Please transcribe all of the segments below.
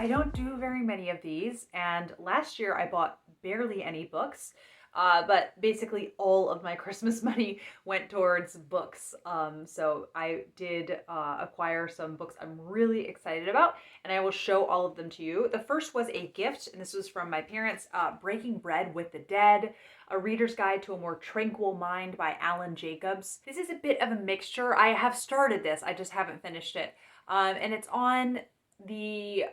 I don't do very many of these, and last year I bought barely any books. But basically all of my Christmas money went towards books. So I did acquire some books I'm really excited about, and I will show all of them to you. The first was a gift, and this was from my parents, Breaking Bread with the Dead, A Reader's Guide to a More Tranquil Mind by Alan Jacobs. This is a bit of a mixture. I have started this, I just haven't finished it. And it's on the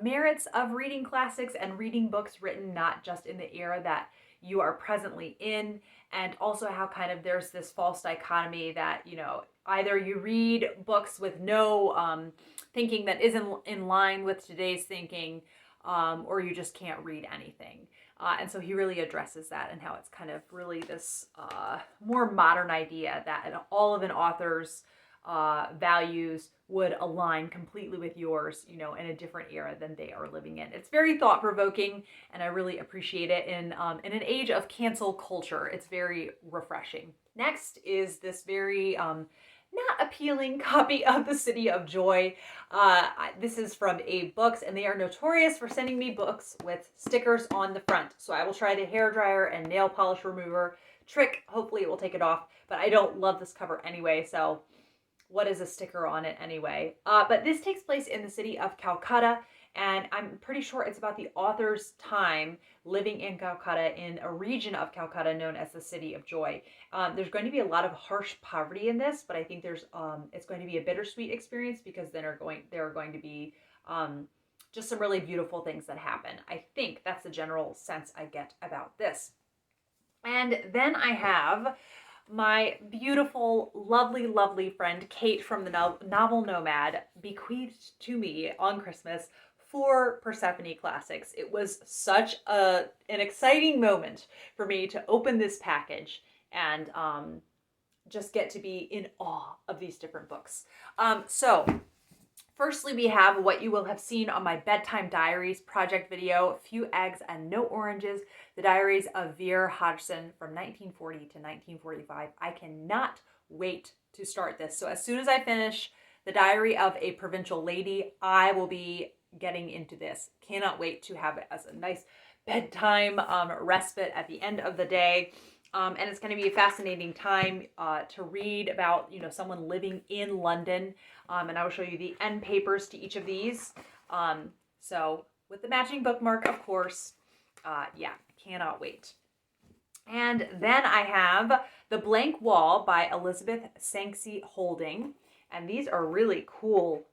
merits of reading classics and reading books written not just in the era that you are presently in, and also how kind of there's this false dichotomy that, you know, either you read books with no thinking that isn't in line with today's thinking, or you just can't read anything. And so he really addresses that and how it's kind of really this more modern idea that all of an author's values would align completely with yours, you know, in a different era than they are living in. It's very thought-provoking, and I really appreciate it in an age of cancel culture. It's very refreshing. Next is this very not appealing copy of The City of Joy. This is from A Books, and they are notorious for sending me books with stickers on the front. So I will try the hairdryer and nail polish remover trick. Hopefully it will take it off, but I don't love this cover anyway, so what is a sticker on it anyway? But this takes place in the city of Calcutta, and I'm pretty sure it's about the author's time living in Calcutta, in a region of Calcutta known as the City of Joy. There's going to be a lot of harsh poverty in this, but I think it's going to be a bittersweet experience because then there are going to be just some really beautiful things that happen. I think that's the general sense I get about this. And then I have my beautiful, lovely, lovely friend Kate from the Novel Nomad bequeathed to me on Christmas 4 Persephone Classics. It was such an exciting moment for me to open this package and just get to be in awe of these different books. So firstly, we have what you will have seen on my Bedtime Diaries project video, Few Eggs and No Oranges, the Diaries of Vere Hodgson from 1940 to 1945. I cannot wait to start this. So as soon as I finish The Diary of a Provincial Lady, I will be getting into this. Cannot wait to have it as a nice bedtime respite at the end of the day. And it's going to be a fascinating time to read about, you know, someone living in London. And I will show you the end papers to each of these. So with the matching bookmark, of course, yeah, cannot wait. And then I have The Blank Wall by Elizabeth Sanxay Holding. And these are really cool,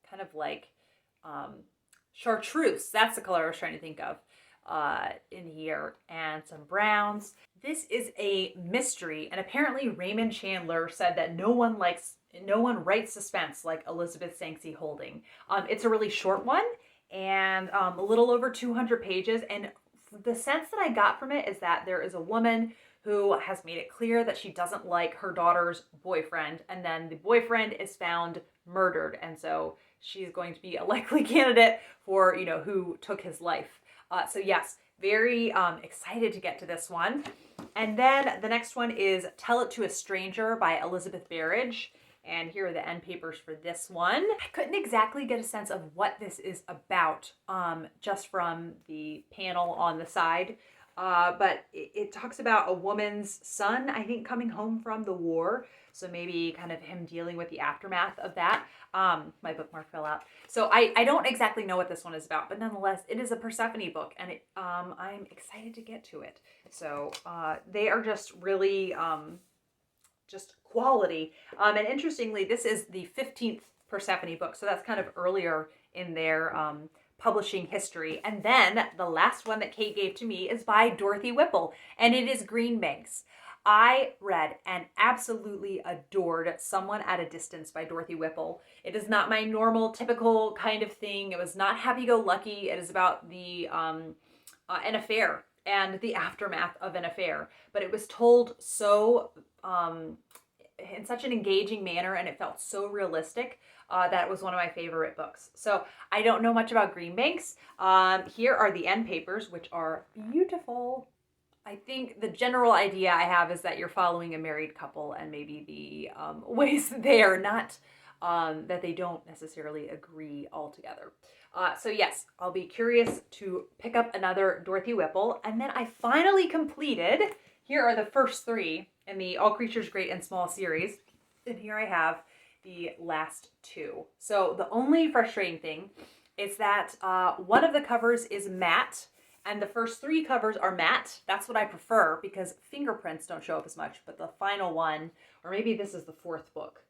kind of like chartreuse. That's the color I was trying to think of in here. And some browns. This is a mystery, and apparently Raymond Chandler said that no one writes suspense like Elizabeth Sanxay Holding. It's a really short one, and a little over 200 pages, and the sense that I got from it is that there is a woman who has made it clear that she doesn't like her daughter's boyfriend, and then the boyfriend is found murdered, and so she's going to be a likely candidate for, you know, who took his life. So yes, very excited to get to this one. And then the next one is Tell It to a Stranger by Elizabeth Berridge. And here are the end papers for this one. I couldn't exactly get a sense of what this is about just from the panel on the side. But it talks about a woman's son, I think, coming home from the war. So maybe kind of him dealing with the aftermath of that. My bookmark fell out. So I don't exactly know what this one is about, but nonetheless, it is a Persephone book, and I'm excited to get to it. So they are just really just quality. And interestingly, this is the 15th Persephone book, so that's kind of earlier in their publishing history. And then the last one that Kate gave to me is by Dorothy Whipple, and it is Greenbanks. I read and absolutely adored Someone at a Distance by Dorothy Whipple. It is not my normal, typical kind of thing. It was not happy-go-lucky. It is about the an affair and the aftermath of an affair. But it was told so in such an engaging manner, and it felt so realistic that it was one of my favorite books. So I don't know much about Greenbanks. Here are the end papers, which are beautiful. I think the general idea I have is that you're following a married couple, and maybe the ways they are not that they don't necessarily agree altogether. So yes, I'll be curious to pick up another Dorothy Whipple. And then I finally completed, here are the first 3 in the All Creatures Great and Small series. And here I have the last 2. So the only frustrating thing is that one of the covers is matte, and the first 3 covers are matte. That's what I prefer because fingerprints don't show up as much. But the final one, or maybe this is the 4th book,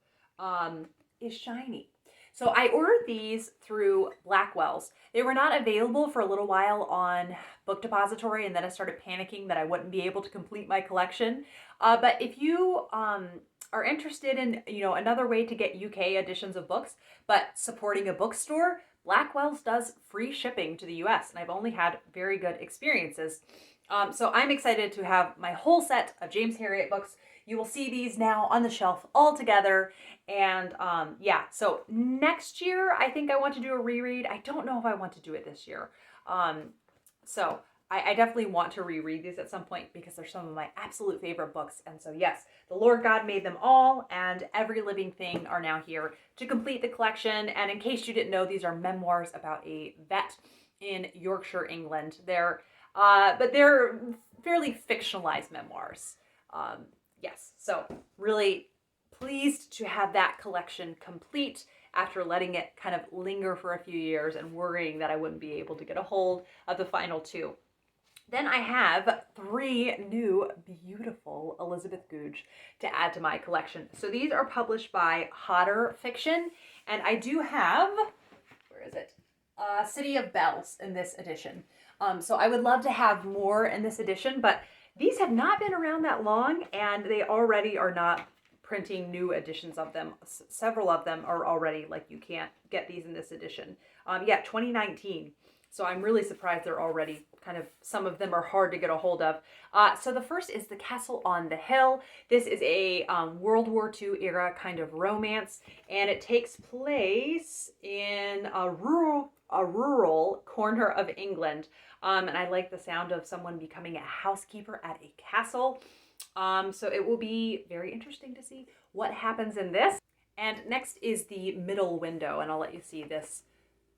is shiny. So I ordered these through Blackwell's. They were not available for a little while on Book Depository, and then I started panicking that I wouldn't be able to complete my collection. But if you are interested in, another way to get UK editions of books, but supporting a bookstore, Blackwell's does free shipping to the US, and I've only had very good experiences. So I'm excited to have my whole set of James Herriot books. You will see these now on the shelf all together. And yeah, so next year, I think I want to do a reread. I don't know if I want to do it this year. So I definitely want to reread these at some point because they're some of my absolute favorite books. And so yes, the Lord God made them all, and Every Living Thing are now here to complete the collection. And in case you didn't know, these are memoirs about a vet in Yorkshire, England. But they're fairly fictionalized memoirs. Yes, so really pleased to have that collection complete after letting it kind of linger for a few years and worrying that I wouldn't be able to get a hold of the final 2. Then I have 3 new beautiful Elizabeth Goudge to add to my collection. So these are published by Hodder Fiction, and I do have, where is it? City of Bells in this edition. So I would love to have more in this edition, but these have not been around that long, and they already are not printing new editions of them. Several of them are already, like, you can't get these in this edition. Yeah, 2019. So I'm really surprised they're already kind of, some of them are hard to get a hold of. So the first is The Castle on the Hill. This is a World War II era kind of romance, and it takes place in a rural corner of England. And I like the sound of someone becoming a housekeeper at a castle. So it will be very interesting to see what happens in this. And next is The Middle Window, and I'll let you see this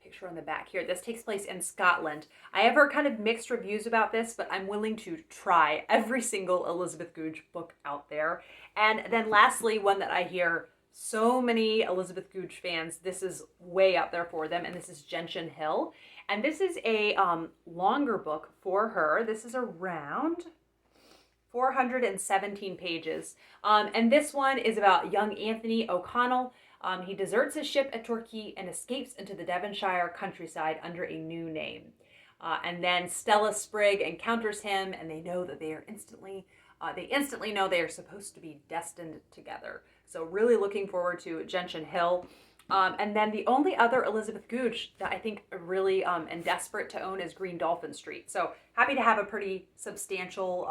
picture on the back here. This takes place in Scotland. I have heard kind of mixed reviews about this, but I'm willing to try every single Elizabeth Goudge book out there. And then lastly, one that I hear so many Elizabeth Goudge fans, this is way up there for them, and this is Gentian Hill. And this is a longer book for her. This is around 417 pages. And this one is about young Anthony O'Connell. He deserts his ship at Torquay and escapes into the Devonshire countryside under a new name. And then Stella Sprigg encounters him, and they know that they instantly know they are supposed to be destined together. So really looking forward to Gentian Hill. And then the only other Elizabeth Goudge that I think really am desperate to own is Green Dolphin Street. So happy to have a pretty substantial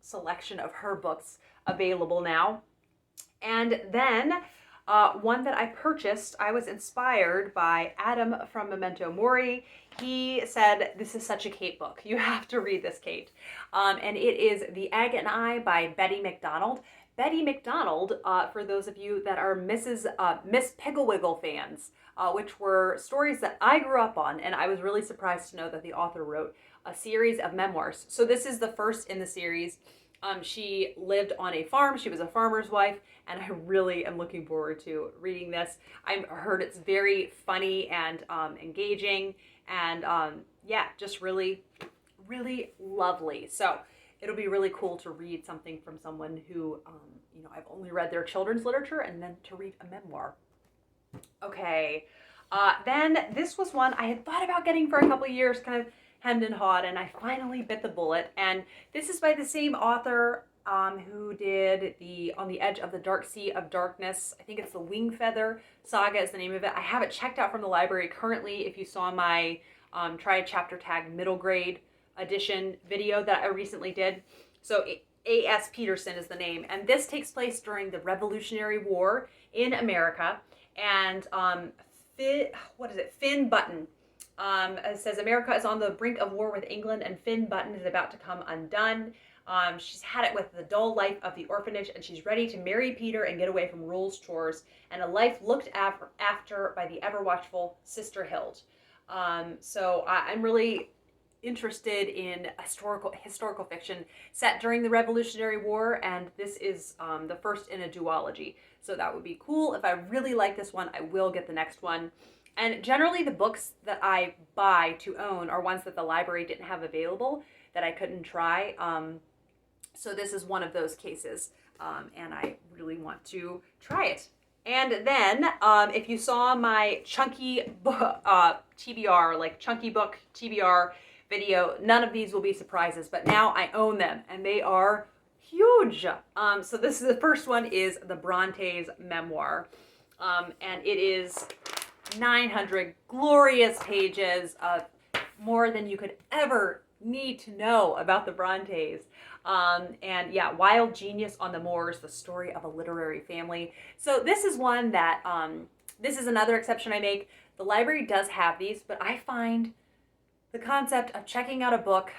selection of her books available now. And then one that I purchased, I was inspired by Adam from Memento Mori. He said, "This is such a Kate book. You have to read this, Kate." And it is The Egg and I by Betty MacDonald. Betty MacDonald, for those of you that are Miss Pigglewiggle fans, which were stories that I grew up on, and I was really surprised to know that the author wrote a series of memoirs. So this is the first in the series. She lived on a farm. She was a farmer's wife, and I really am looking forward to reading this. I heard it's very funny and engaging, and yeah, just really, really lovely. So it'll be really cool to read something from someone who, I've only read their children's literature, and then to read a memoir. Okay, then this was one I had thought about getting for a couple of years, kind of hemmed and hawed, and I finally bit the bullet. And this is by the same author who did On the Edge of the Dark Sea of Darkness. I think it's the Wing Feather Saga is the name of it. I have it checked out from the library currently. If you saw my Try a Chapter Tag middle grade edition video that I recently did. So A.S. Peterson is the name. And this takes place during the Revolutionary War in America. And Finn Button. It says America is on the brink of war with England, and Finn Button is about to come undone. She's had it with the dull life of the orphanage, and she's ready to marry Peter and get away from rules, chores, and a life looked after by the ever-watchful Sister Hild. So I'm really interested in historical fiction set during the Revolutionary War, and this is the first in a duology. So that would be cool. If I really like this one, I will get the next one. And generally the books that I buy to own are ones that the library didn't have available that I couldn't try. So this is one of those cases, and I really want to try it. And then, if you saw my chunky book, TBR, like chunky book TBR video, none of these will be surprises, but now I own them, and they are huge. So this is the first one is the Brontes memoir, and it is 900 glorious pages of more than you could ever need to know about the Brontes. And yeah, wild genius on the moors, the story of a literary family. So this is one that, this is another exception I make. The library does have these, but I find the concept of checking out a book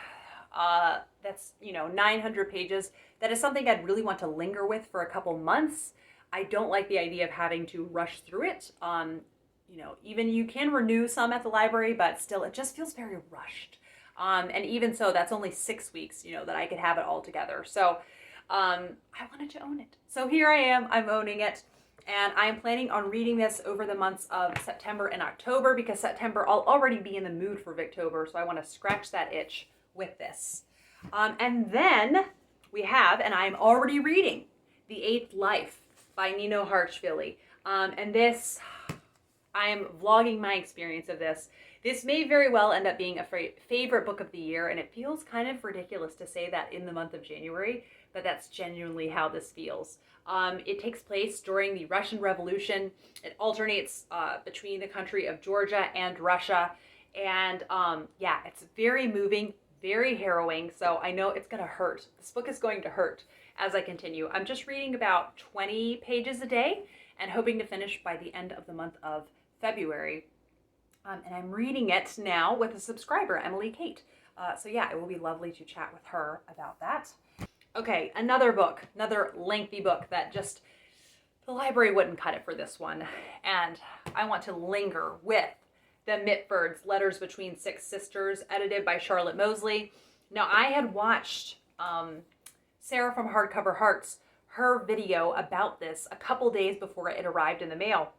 that's, 900 pages, that is something I'd really want to linger with for a couple months. I don't like the idea of having to rush through it. Even you can renew some at the library, but still, it just feels very rushed. And even so, that's only 6 weeks, that I could have it all together. So I wanted to own it. So here I am, I'm owning it. And I am planning on reading this over the months of September and October, because September I'll already be in the mood for Victober. So I want to scratch that itch with this. And then we have, and I'm already reading, The Eighth Life by Nino Haratischwili. And this, I am vlogging my experience of this. This may very well end up being a favorite book of the year, and it feels kind of ridiculous to say that in the month of January, but that's genuinely how this feels. It takes place during the Russian Revolution. It alternates between the country of Georgia and Russia, and yeah, it's very moving, very harrowing, so I know it's gonna hurt. This book is going to hurt as I continue. I'm just reading about 20 pages a day and hoping to finish by the end of the month of February. And I'm reading it now with a subscriber, Emily Kate. So yeah, it will be lovely to chat with her about that. Okay, another book, another lengthy book that just, the library wouldn't cut it for this one. And I want to linger with the Mitfords, Letters Between Six Sisters, edited by Charlotte Mosley. Now, I had watched Sarah from Hardcover Hearts, her video about this a couple days before it arrived in the mail.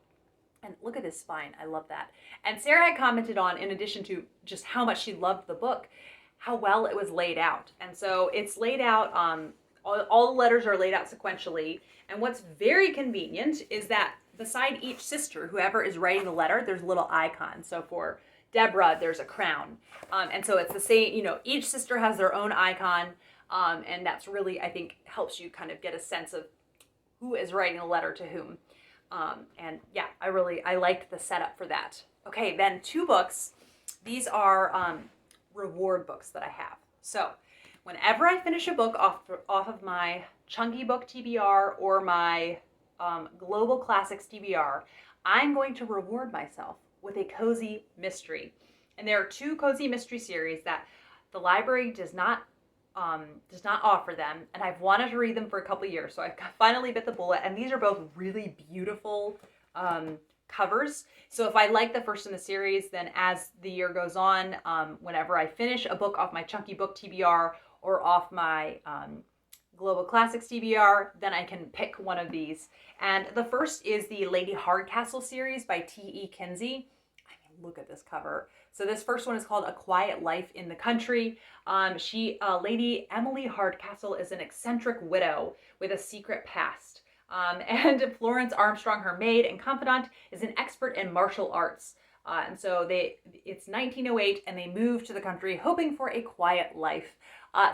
And look at this spine. I love that. And Sarah had commented on, in addition to just how much she loved the book, how well it was laid out. And so it's laid out, all the letters are laid out sequentially. And what's very convenient is that beside each sister, whoever is writing the letter, there's a little icon. So for Deborah, there's a crown. And so it's the same, each sister has their own icon. And that's really, I think, helps you kind of get a sense of who is writing the letter to whom. And yeah, I liked the setup for that. Okay, then 2 books. These are reward books that I have. So whenever I finish a book off of my Chunky Book TBR or my Global Classics TBR, I'm going to reward myself with a cozy mystery. And there are 2 cozy mystery series that the library does not offer them, and I've wanted to read them for a couple years, so I've finally bit the bullet, and these are both really beautiful covers. So if I like the first in the series, then as the year goes on, whenever I finish a book off my Chunky Book TBR or off my Global Classics TBR, then I can pick one of these. And the first is the Lady Hardcastle series by T.E. Kinsey. I mean, look at this cover. So this first one is called A Quiet Life in the Country. Lady Emily Hardcastle is an eccentric widow with a secret past. And Florence Armstrong, her maid and confidant, is an expert in martial arts. And so it's 1908 and they move to the country hoping for a quiet life.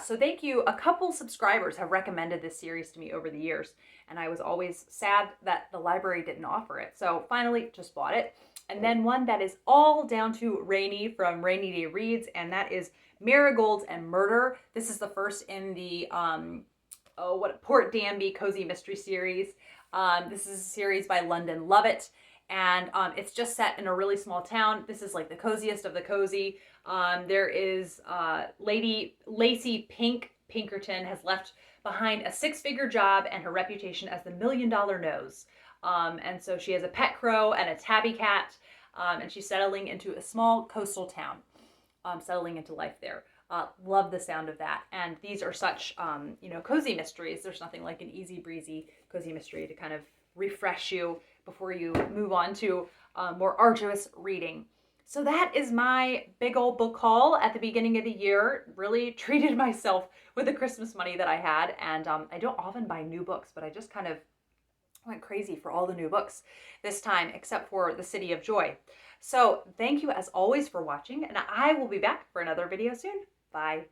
So thank you. A couple subscribers have recommended this series to me over the years, and I was always sad that the library didn't offer it. So finally just bought it. And then one that is all down to Rainy from Rainy Day Reads, and that is Marigolds and Murder. This is the first in the Port Danby Cozy Mystery Series. This is a series by London Lovett, and it's just set in a really small town. This is like the coziest of the cozy. There is Lady Lacey Pinkerton has left behind a 6-figure job and her reputation as the $1 million nose. And so she has a pet crow and a tabby cat, and she's settling into a small coastal town, settling into life there. Love the sound of that. And these are such, cozy mysteries. There's nothing like an easy breezy cozy mystery to kind of refresh you before you move on to more arduous reading. So that is my big old book haul at the beginning of the year. Really treated myself with the Christmas money that I had. And I don't often buy new books, but I just kind of went crazy for all the new books this time, except for The City of Joy. So thank you as always for watching, and I will be back for another video soon. Bye.